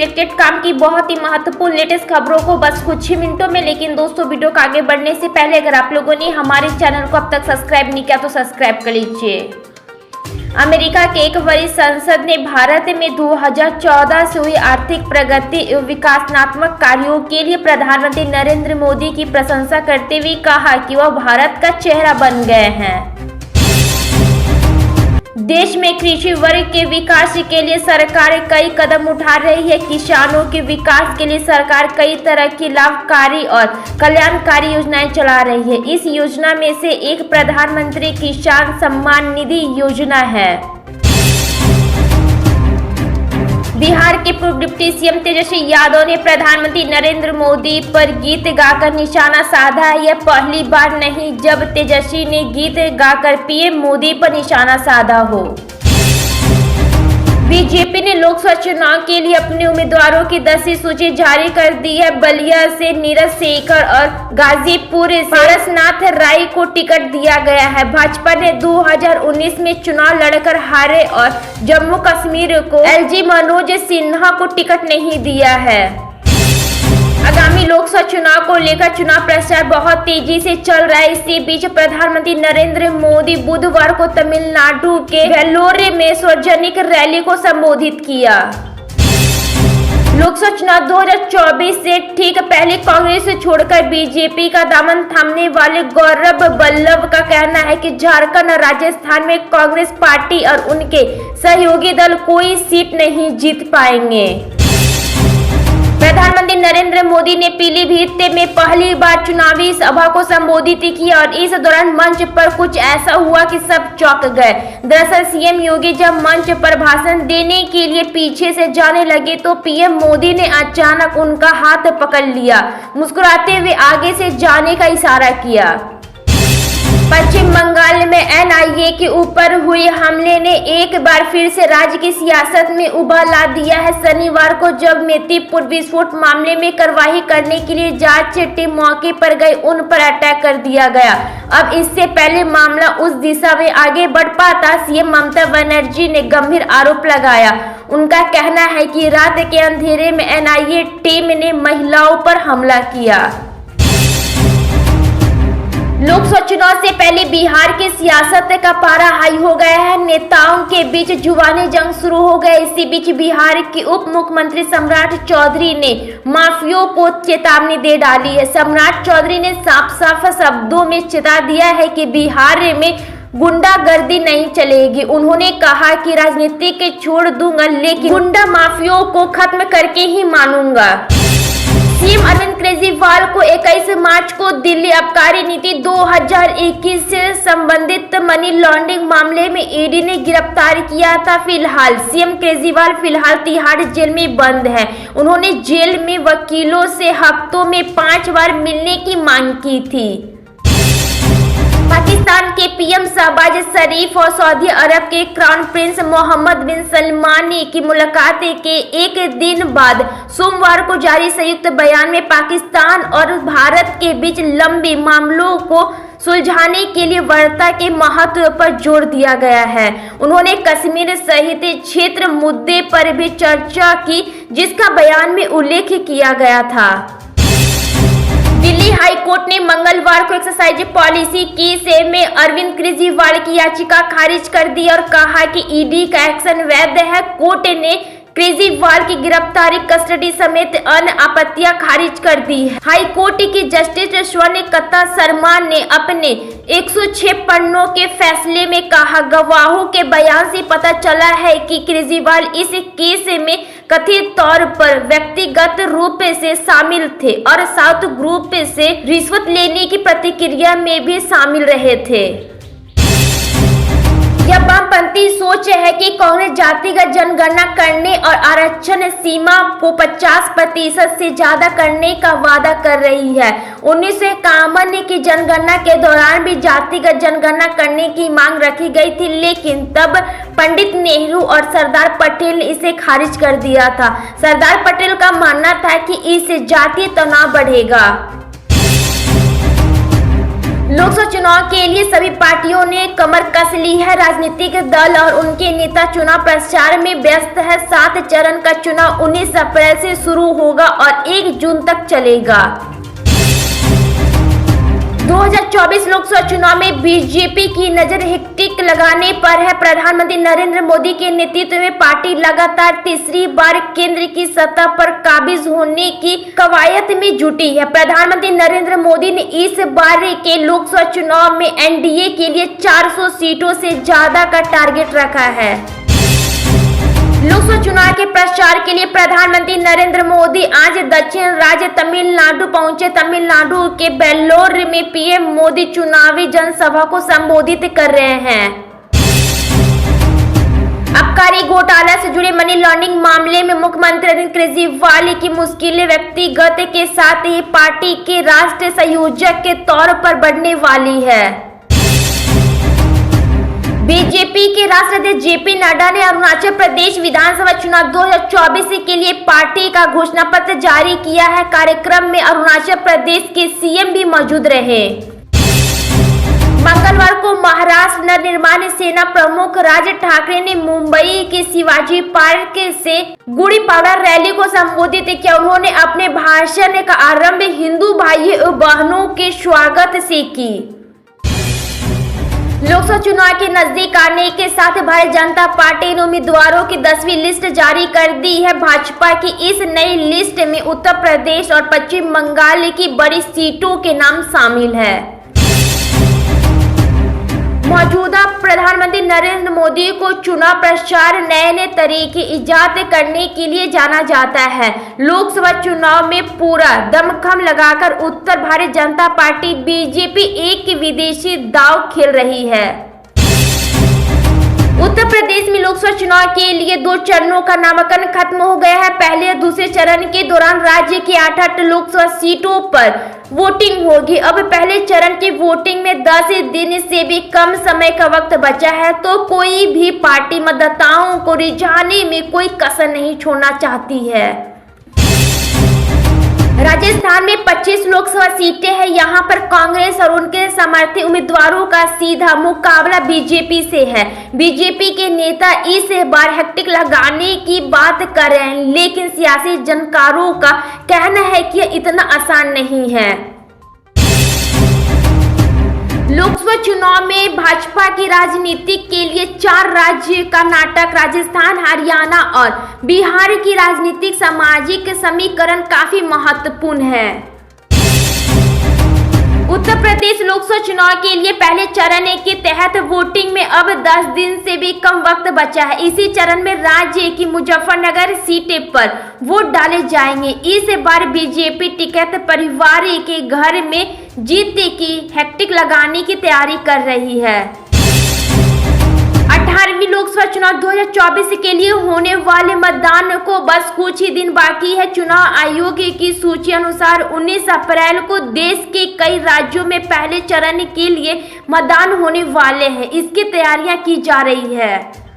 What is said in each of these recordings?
Related काम की बहुत ही महत्वपूर्ण लेटेस्ट खबरों को बस कुछ ही मिनटों में। लेकिन दोस्तों, वीडियो को आगे बढ़ने से पहले अगर आप लोगों ने हमारे चैनल को अब तक सब्सक्राइब नहीं किया तो सब्सक्राइब कर लीजिए। अमेरिका के एक वरिष्ठ सांसद ने भारत में 2014 से हुई आर्थिक प्रगति एवं विकासात्मक कार्यों के लिए प्रधानमंत्री नरेंद्र मोदी की प्रशंसा करते हुए कहा कि वह भारत का चेहरा बन गए हैं। देश में कृषि वर्ग के विकास के लिए सरकार कई कदम उठा रही है। किसानों के विकास के लिए सरकार कई तरह की लाभकारी और कल्याणकारी योजनाएं चला रही है। इस योजना में से एक प्रधानमंत्री किसान सम्मान निधि योजना है। बिहार के पूर्व डिप्टी सीएम तेजस्वी यादव ने प्रधानमंत्री नरेंद्र मोदी पर गीत गाकर निशाना साधा है। यह पहली बार नहीं जब तेजस्वी ने गीत गाकर पीएम मोदी पर निशाना साधा हो। बीजेपी ने लोकसभा चुनाव के लिए अपने उम्मीदवारों की 10वीं सूची जारी कर दी है। बलिया से नीरज शेखर और गाजीपुर से पारसनाथ राय को टिकट दिया गया है। भाजपा ने 2019 में चुनाव लड़कर हारे और जम्मू कश्मीर को एलजी मनोज सिन्हा को टिकट नहीं दिया है। आगामी लोकसभा चुनाव को लेकर चुनाव प्रचार बहुत तेजी से चल रहा है। इसी बीच प्रधानमंत्री नरेंद्र मोदी बुधवार को तमिलनाडु के वेल्लोर में सार्वजनिक रैली को संबोधित किया। लोकसभा चुनाव 2024 से ठीक पहले कांग्रेस से छोड़कर बीजेपी का दामन थामने वाले गौरव बल्लभ का कहना है कि झारखंड और राजस्थान में कांग्रेस पार्टी और उनके सहयोगी दल कोई सीट नहीं जीत पाएंगे। प्रधानमंत्री नरेंद्र मोदी ने पीलीभीत में पहली बार चुनावी सभा को संबोधित किया और इस दौरान मंच पर कुछ ऐसा हुआ कि सब चौंक गए। दरअसल सीएम योगी जब मंच पर भाषण देने के लिए पीछे से जाने लगे तो पीएम मोदी ने अचानक उनका हाथ पकड़ लिया। मुस्कुराते हुए आगे से जाने का इशारा किया। पश्चिम बंगाल में एनआईए के ऊपर हुए हमले ने एक बार फिर से राज्य की सियासत में उबाल ला दिया है। शनिवार को जब मेदिनीपुर विस्फोट मामले में कार्रवाई करने के लिए जांच टीम मौके पर गई, उन पर अटैक कर दिया गया। अब इससे पहले मामला उस दिशा में आगे बढ़ पाता, सीएम ममता बनर्जी ने गंभीर आरोप लगाया। उनका कहना है कि रात के अंधेरे में एनआईए टीम ने महिलाओं पर हमला किया। लोकसभा चुनाव से पहले बिहार की सियासत का पारा हाई हो गया है। नेताओं के बीच जुबानी जंग शुरू हो गया। इसी बीच बिहार के उप मुख्यमंत्री सम्राट चौधरी ने माफियों को चेतावनी दे डाली है। सम्राट चौधरी ने साफ साफ शब्दों में चेता दिया है कि बिहार में गुंडागर्दी नहीं चलेगी। उन्होंने कहा कि राजनीति के छोड़ दूंगा, लेकिन गुंडा माफियों को खत्म करके ही मानूंगा। सीएम अरविंद केजरीवाल को 21 मार्च को दिल्ली आबकारी नीति 2021 से संबंधित मनी लॉन्ड्रिंग मामले में ईडी ने गिरफ्तार किया था। फिलहाल सीएम केजरीवाल फिलहाल तिहाड़ जेल में बंद है। उन्होंने जेल में वकीलों से हफ्तों में 5 बार मिलने की मांग की थी। पाकिस्तान के पीएम शहबाज शरीफ और सऊदी अरब के क्राउन प्रिंस मोहम्मद बिन सलमान की मुलाकात के एक दिन बाद सोमवार को जारी संयुक्त बयान में पाकिस्तान और भारत के बीच लंबे मामलों को सुलझाने के लिए वार्ता के महत्व पर जोर दिया गया है। उन्होंने कश्मीर सहित क्षेत्र मुद्दे पर भी चर्चा की, जिसका बयान में उल्लेख किया गया था। दिल्ली हाई कोर्ट ने मंगलवार को एक्साइज पॉलिसी केस में अरविंद केजरीवाल की याचिका खारिज कर दी और कहा कि ईडी का एक्शन वैध है। कोर्ट ने केजरीवाल की गिरफ्तारी, कस्टडी समेत अन्य आपत्तियां खारिज कर दी है। हाई कोर्ट की जस्टिस स्वर्णलता शर्मा ने अपने 106 पन्नों के फैसले में कहा, गवाहों के बयान से पता चला है कि केजरीवाल इस केस में कथित तौर पर व्यक्तिगत रूप से शामिल थे और साउथ ग्रुप से रिश्वत लेने की प्रक्रिया में भी शामिल रहे थे। यह वामपंथी सोच है कि कांग्रेस जातिगत जनगणना करने और आरक्षण सीमा को 50% से ज्यादा करने का वादा कर रही है। 1951 की जनगणना के दौरान भी जातिगत जनगणना करने की मांग रखी गई थी, लेकिन तब पंडित नेहरू और सरदार पटेल ने इसे खारिज कर दिया था। सरदार पटेल का मानना था कि इससे जातीय तनाव बढ़ेगा। लोकसभा चुनाव के लिए सभी पार्टियों ने कमर कस ली है। राजनीतिक दल और उनके नेता चुनाव प्रचार में व्यस्त है। 7 चरण का चुनाव 19 अप्रैल से शुरू होगा और 1 जून तक चलेगा। 2024 लोकसभा चुनाव में बीजेपी की नजर टिक लगाने पर है। प्रधानमंत्री नरेंद्र मोदी के नेतृत्व में पार्टी लगातार तीसरी बार केंद्र की सत्ता पर काबिज होने की कवायद में जुटी है। प्रधानमंत्री नरेंद्र मोदी ने इस बार के लोकसभा चुनाव में एनडीए के लिए 400 सीटों से ज्यादा का टारगेट रखा है। लोकसभा चुनाव के प्रचार के लिए प्रधानमंत्री नरेंद्र मोदी आज दक्षिण राज्य तमिलनाडु पहुंचे। तमिलनाडु के वेल्लोर में पीएम मोदी चुनावी जनसभा को संबोधित कर रहे हैं। आबकारी घोटाला से जुड़े मनी लॉन्ड्रिंग मामले में मुख्यमंत्री अरविंद केजरीवाल की मुश्किलें व्यक्तिगत के साथ ही पार्टी के राष्ट्रीय संयोजक के तौर पर बढ़ने वाली है। बीजेपी के राष्ट्राध्यक्ष जेपी नड्डा ने अरुणाचल प्रदेश विधानसभा चुनाव 2024 के लिए पार्टी का घोषणा पत्र जारी किया है। कार्यक्रम में अरुणाचल प्रदेश के सीएम भी मौजूद रहे। मंगलवार को महाराष्ट्र नवनिर्माण सेना प्रमुख राज ठाकरे ने मुंबई के शिवाजी पार्क से गुड़ी पड़वा रैली को संबोधित किया। उन्होंने अपने भाषण का आरंभ हिंदू भाइयों और बहनों के स्वागत से की। लोकसभा चुनाव के नजदीक आने के साथ भारतीय जनता पार्टी ने उम्मीदवारों की 10वीं लिस्ट जारी कर दी है। भाजपा की इस नई लिस्ट में उत्तर प्रदेश और पश्चिम बंगाल की बड़ी सीटों के नाम शामिल है। मौजूदा प्रधानमंत्री नरेंद्र मोदी को चुनाव प्रचार नए तरीके इजाद करने के लिए जाना जाता है। लोकसभा चुनाव में पूरा दमखम लगाकर उत्तर भारतीय जनता पार्टी बीजेपी एक विदेशी दांव खेल रही है। उत्तर प्रदेश में लोकसभा चुनाव के लिए 2 चरणों का नामांकन खत्म हो गया है। पहले और दूसरे चरण के दौरान राज्य की 8 लोकसभा सीटों पर वोटिंग होगी। अब पहले चरण की वोटिंग में 10 दिन से भी कम समय का वक्त बचा है, तो कोई भी पार्टी मतदाताओं को रिझाने में कोई कसर नहीं छोड़ना चाहती है। राजस्थान में 25 लोकसभा सीटें हैं। यहाँ पर कांग्रेस और उनके समर्थित उम्मीदवारों का सीधा मुकाबला बीजेपी से है। बीजेपी के नेता इस बार हैट्रिक लगाने की बात कर रहे हैं, लेकिन सियासी जानकारों का कहना है कि यह इतना आसान नहीं है। लोकसभा चुनाव में भाजपा की राजनीति के लिए 4 राज्य कर्नाटक, राजस्थान, हरियाणा और बिहार की राजनीतिक सामाजिक समीकरण काफी महत्वपूर्ण है। उत्तर प्रदेश लोकसभा चुनाव के लिए पहले चरण के तहत वोटिंग में अब 10 दिन से भी कम वक्त बचा है। इसी चरण में राज्य की मुजफ्फरनगर सीट पर वोट डाले जाएंगे। इस बार बीजेपी टिकट परिवार के घर में जीत की हैट्रिक लगाने की तैयारी कर रही है। 18वीं लोकसभा चुनाव 2024 के लिए होने वाले मतदान को बस कुछ ही दिन बाकी है। चुनाव आयोग की सूची अनुसार 19 अप्रैल को देश के कई राज्यों में पहले चरण के लिए मतदान होने वाले हैं। इसकी तैयारियां की जा रही है।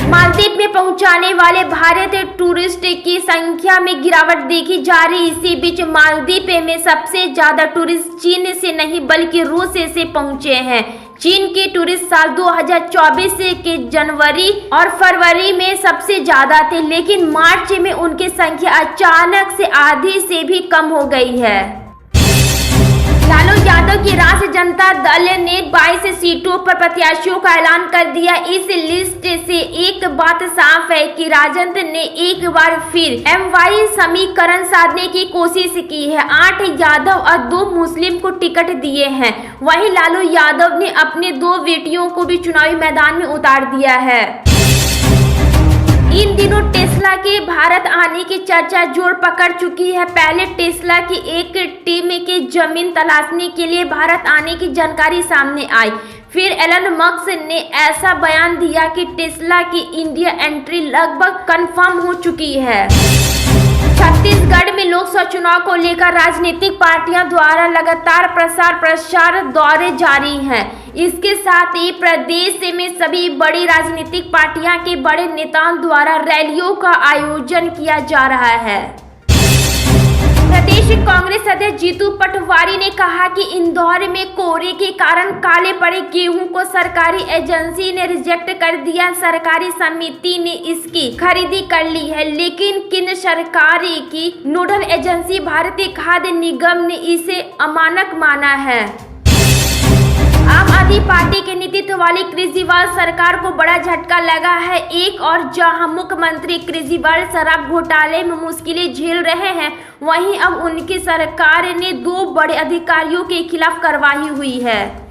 मालदीव में पहुंचाने वाले भारतीय टूरिस्ट की संख्या में गिरावट देखी जा रही। इसी बीच मालदीव में सबसे ज्यादा टूरिस्ट चीन से नहीं बल्कि रूस से पहुंचे हैं। चीन के टूरिस्ट साल 2024 के जनवरी और फरवरी में सबसे ज्यादा थे, लेकिन मार्च में उनकी संख्या अचानक से आधी से भी कम हो गई है। लालू यादव की राष्ट्रीय जनता दल ने 22 सीटों पर प्रत्याशियों का ऐलान कर दिया। इस लिस्ट से एक बात साफ है कि राजद ने एक बार फिर एमवाई समीकरण साधने की कोशिश की है। 8 यादव और 2 मुस्लिम को टिकट दिए हैं। वहीं लालू यादव ने अपने 2 बेटियों को भी चुनावी मैदान में उतार दिया है। इन दिनों टेस्ला के भारत आने की चर्चा जोर पकड़ चुकी है। पहले टेस्ला की एक टीम की जमीन तलाशने के लिए भारत आने की जानकारी सामने आई। फिर एलन मस्क ने ऐसा बयान दिया कि टेस्ला की इंडिया एंट्री लगभग कंफर्म हो चुकी है। छत्तीसगढ़ में लोकसभा चुनाव को लेकर राजनीतिक पार्टियां द्वारा लगातार प्रचार दौरे जारी हैं। इसके साथ ही प्रदेश में सभी बड़ी राजनीतिक पार्टियां के बड़े नेताओं द्वारा रैलियों का आयोजन किया जा रहा है। प्रदेश प्रदेश कांग्रेस अध्यक्ष जीतू पटवारी ने कहा कि इंदौर में कोहरे के कारण काले पड़े गेहूं को सरकारी एजेंसी ने रिजेक्ट कर दिया। सरकारी समिति ने इसकी खरीदी कर ली है, लेकिन केंद्र सरकार की नोडल एजेंसी भारतीय खाद्य निगम ने इसे अमानक माना है। आम आदमी पार्टी के नेतृत्व वाली केजरीवाल सरकार को बड़ा झटका लगा है। एक और जहां मुख्यमंत्री केजरीवाल शराब घोटाले में मुश्किलें झेल रहे हैं, वहीं अब उनकी सरकार ने 2 बड़े अधिकारियों के खिलाफ कार्रवाई हुई है।